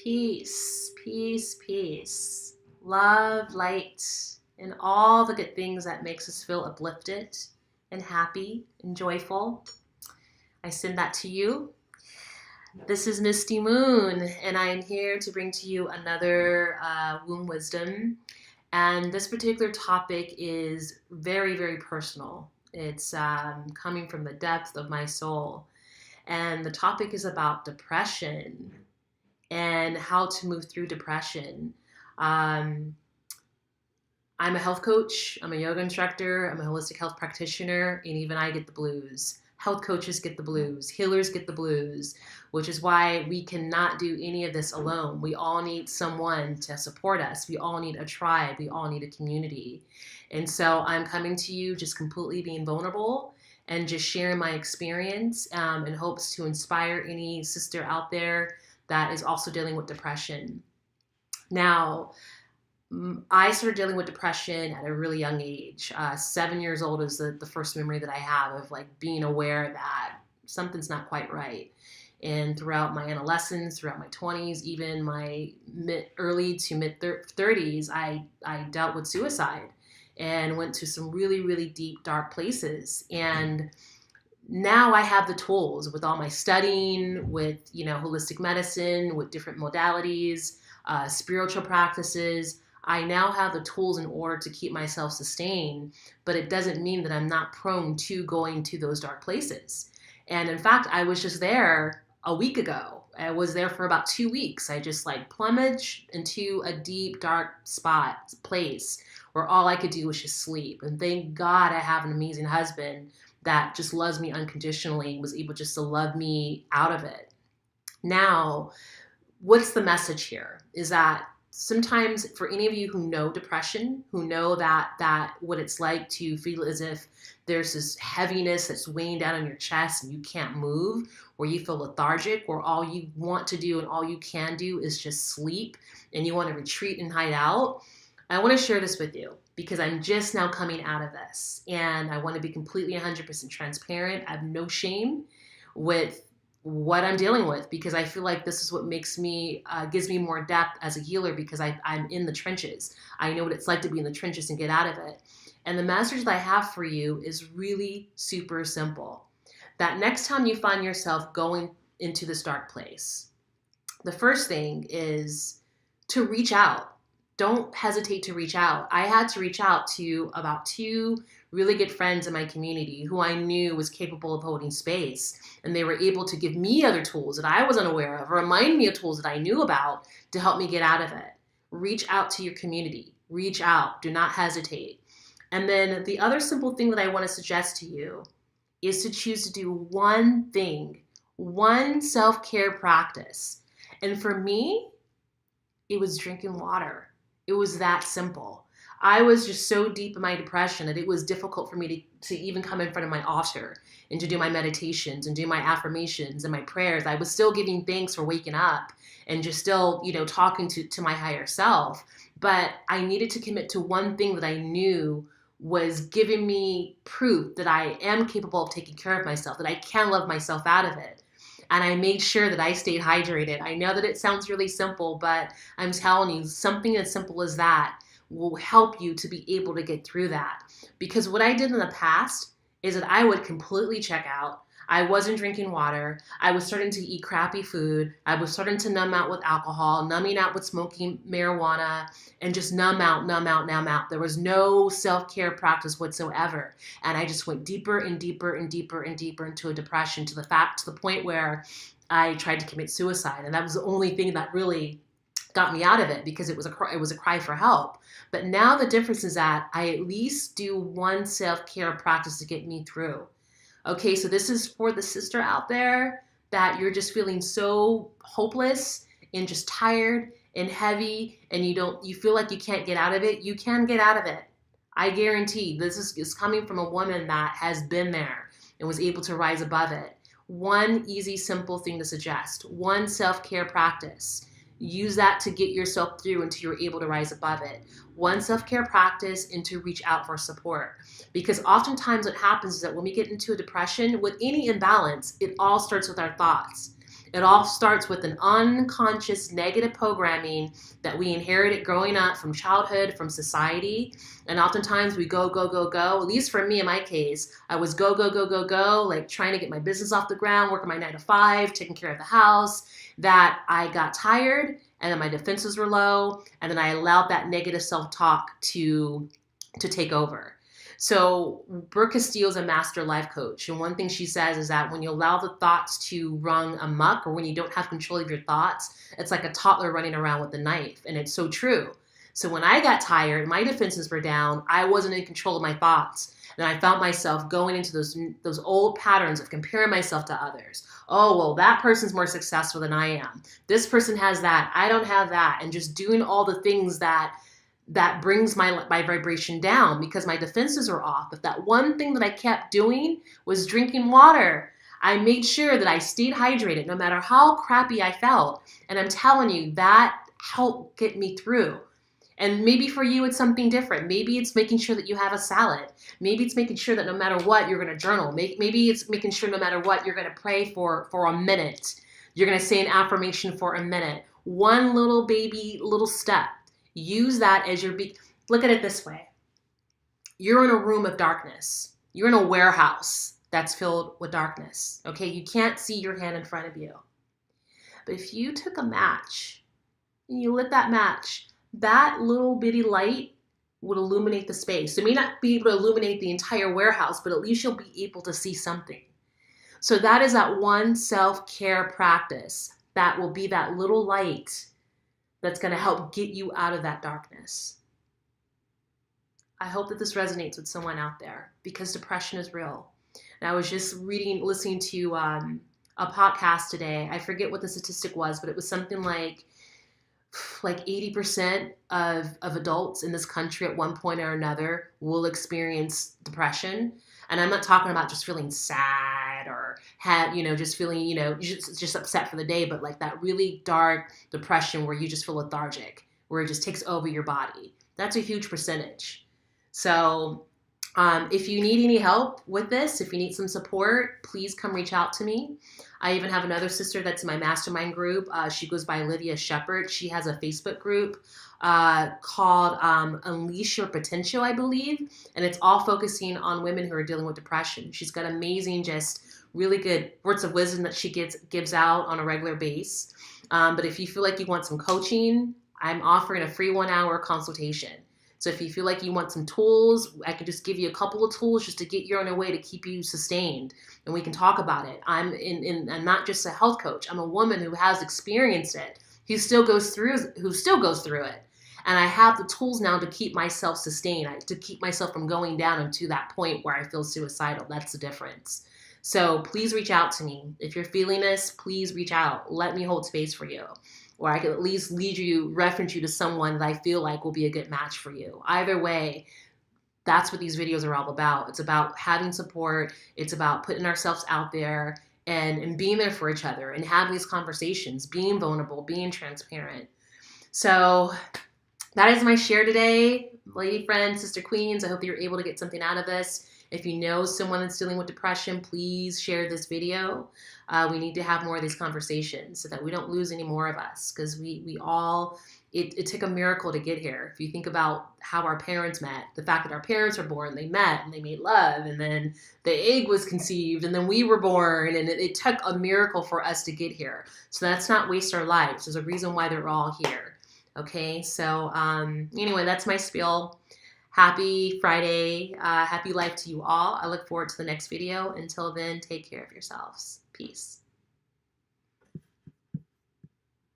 Peace, peace, peace. Love, light, and all the good things that makes us feel uplifted and happy and joyful. I send that to you. This is Misty Moon, and I am here to bring to you another womb wisdom. And this particular topic is very, very personal. It's coming from the depth of my soul. And the topic is about depression and how to move through depression. Um, I'm a health coach, I'm a yoga instructor, I'm a holistic health practitioner, and even I get the blues. Health coaches get the blues, healers get the blues, which is why we cannot do any of this alone. We all need someone to support us. We all need a tribe. We all need a community. And so I'm coming to you just completely being vulnerable and just sharing my experience in hopes to inspire any sister out there that is also dealing with depression. Now, I started dealing with depression at a really young age. 7 years old is the first memory that I have of like being aware that something's not quite right. And throughout my adolescence, throughout my 20s, even my early to mid 30s, I dealt with suicide and went to some really, really deep, dark places. And now I have the tools with all my studying, with holistic medicine, with different modalities, spiritual practices. I now have the tools in order to keep myself sustained, but it doesn't mean that I'm not prone to going to those dark places. And in fact, I was just there a week ago. I was there for about 2 weeks. I just plumaged into a deep, dark place where all I could do was just sleep. And thank God I have an amazing husband that just loves me unconditionally, was able just to love me out of it. Now, what's the message here is that sometimes for any of you who know depression, who know that what it's like to feel as if there's this heaviness that's weighing down on your chest and you can't move, where you feel lethargic, where all you want to do and all you can do is just sleep and you want to retreat and hide out, I want to share this with you because I'm just now coming out of this and I want to be completely 100% transparent. I have no shame with what I'm dealing with because I feel like this is what makes me, gives me more depth as a healer because I'm in the trenches. I know what it's like to be in the trenches and get out of it. And the message that I have for you is really super simple. That next time you find yourself going into this dark place, the first thing is to reach out. Don't hesitate to reach out. I had to reach out to about 2 really good friends in my community who I knew was capable of holding space. And they were able to give me other tools that I was unaware of, or remind me of tools that I knew about to help me get out of it. Reach out to your community. Reach out. Do not hesitate. And then the other simple thing that I want to suggest to you is to choose to do one thing, one self-care practice. And for me, it was drinking water. It was that simple. I was just so deep in my depression that it was difficult for me to even come in front of my altar and to do my meditations and do my affirmations and my prayers. I was still giving thanks for waking up and just still, talking to my higher self. But I needed to commit to one thing that I knew was giving me proof that I am capable of taking care of myself, that I can love myself out of it. And I made sure that I stayed hydrated. I know that it sounds really simple, but I'm telling you, something as simple as that will help you to be able to get through that. Because what I did in the past is that I would completely check out. I wasn't drinking water. I was starting to eat crappy food. I was starting to numb out with alcohol, numbing out with smoking marijuana, and just numb out, numb out, numb out. There was no self-care practice whatsoever. And I just went deeper and deeper and deeper and deeper into a depression to the point where I tried to commit suicide. And that was the only thing that really got me out of it because it was a cry for help. But now the difference is that I at least do one self-care practice to get me through. Okay, so this is for the sister out there that you're just feeling so hopeless and just tired and heavy and you feel like you can't get out of it. You can get out of it. I guarantee this is coming from a woman that has been there and was able to rise above it. One easy, simple thing to suggest. One self-care practice. Use that to get yourself through until you're able to rise above it. One self-care practice and to reach out for support. Because oftentimes what happens is that when we get into a depression, with any imbalance, it all starts with our thoughts. It all starts with an unconscious negative programming that we inherited growing up from childhood, from society. And oftentimes we go, go, go, go. At least for me, in my case, I was go, go, go, go, go, like trying to get my business off the ground, working my 9 to 5, taking care of the house, that I got tired and then my defenses were low. And then I allowed that negative self-talk to take over. So Brooke Castillo is a master life coach. And one thing she says is that when you allow the thoughts to run amok, or when you don't have control of your thoughts, it's like a toddler running around with a knife. And it's so true. So when I got tired, my defenses were down, I wasn't in control of my thoughts. And I found myself going into those old patterns of comparing myself to others. Oh, well, that person's more successful than I am. This person has that. I don't have that. And just doing all the things that brings my vibration down because my defenses are off. But that one thing that I kept doing was drinking water. I made sure that I stayed hydrated no matter how crappy I felt. And I'm telling you, that helped get me through. And maybe for you, it's something different. Maybe it's making sure that you have a salad. Maybe it's making sure that no matter what, you're going to journal. Maybe it's making sure no matter what, you're going to pray for a minute. You're going to say an affirmation for a minute. One little baby, little step. Use that as your look at it this way. You're in a room of darkness. You're in a warehouse that's filled with darkness. Okay, you can't see your hand in front of you. But if you took a match and you lit that match, that little bitty light would illuminate the space. It may not be able to illuminate the entire warehouse, but at least you'll be able to see something. So that is that one self-care practice that will be that little light that's going to help get you out of that darkness. I hope that this resonates with someone out there because depression is real. And I was just listening to a podcast today. I forget what the statistic was, but it was something like 80% of adults in this country at one point or another will experience depression. And I'm not talking about just feeling sad or just feeling, just upset for the day, but like that really dark depression where you just feel lethargic, where it just takes over your body. That's a huge percentage. So if you need any help with this, if you need some support, please come reach out to me. I even have another sister that's in my mastermind group. She goes by Lydia Shepherd. She has a Facebook group called Unleash Your Potential, I believe. And it's all focusing on women who are dealing with depression. She's got amazing, just really good words of wisdom that she gives out on a regular basis. But if you feel like you want some coaching, I'm offering a free 1-hour consultation. So if you feel like you want some tools, I can just give you a couple of tools just to get you on your way to keep you sustained. And we can talk about it. I'm not just a health coach. I'm a woman who has experienced it, who still goes through it. And I have the tools now to keep myself sustained, to keep myself from going down into that point where I feel suicidal. That's the difference. So please reach out to me. If you're feeling this, please reach out. Let me hold space for you. Or I could at least reference you to someone that I feel like will be a good match for you. Either way, that's what these videos are all about. It's about having support. It's about putting ourselves out there and being there for each other and having these conversations, being vulnerable, being transparent. So that is my share today. Lady friends, sister queens, I hope that you're able to get something out of this. If you know someone that's dealing with depression, please share this video. We need to have more of these conversations so that we don't lose any more of us, because we all, it took a miracle to get here. If you think about how our parents met, the fact that our parents were born, they met and they made love, and then the egg was conceived, and then we were born, and it took a miracle for us to get here. So let's not waste our lives. There's a reason why they're all here. Okay, so anyway, that's my spiel. Happy Friday. Happy life to you all. I look forward to the next video. Until then, take care of yourselves. Peace.